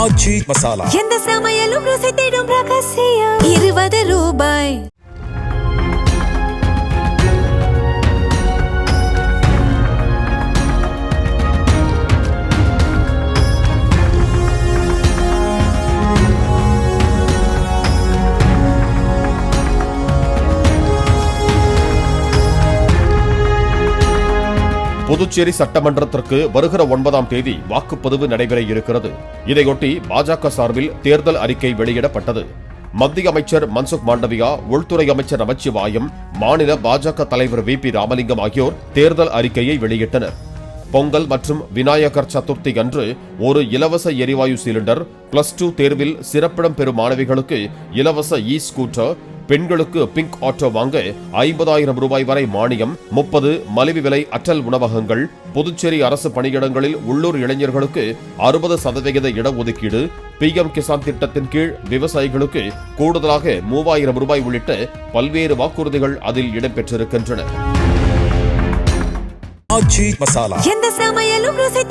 ஆச்சி மசாலா. எந்த சமையலும் ருசி தேடும் ரகசியம். 20 ரூபாய். புதுச்சேரி சட்டமன்றத்திற்கு வருகிற 9ஆம் தேதி வாக்குப்பதிவு நடைபெற இருக்கிறது. இதையொட்டி பாஜக சார்பில் தேர்தல் அறிக்கை வெளியிடப்பட்டது. மத்திய அமைச்சர் மன்சுக் மாண்டவியா, உள்துறை அமைச்சர் நமச்சிவாயம், மாநில பாஜக தலைவர் VP ராமலிங்கம் ஆகியோர் தேர்தல் அறிக்கையை வெளியிட்டனர். பொங்கல் மற்றும் விநாயகர் சதுர்த்தி அன்று ஒரு இலவச எரிவாயு சிலிண்டர், +2 தேர்வில் சிறப்பிடம் பெறும் மாணவிகளுக்கு இலவச ஸ்கூட்டர், பெண்களுக்கு பிங்க் ஆட்டோ வாங்க 50,000 ரூபாய் வரை மானியம், 30 மலிவு விலை அட்டல் உணவகங்கள், புதுச்சேரி அரசு பணியிடங்களில் உள்ளூர் இளைஞர்களுக்கு 60% இடஒதுக்கீடு, PM கிசான் திட்டத்தின் கீழ் விவசாயிகளுக்கு கூடுதலாக 3,000 ரூபாய் உள்ளிட்ட பல்வேறு வாக்குறுதிகள் அதில் இடம்பெற்றிருக்கின்றன. ஆச்சி மசாலா. எந்த சமையலும் ருசி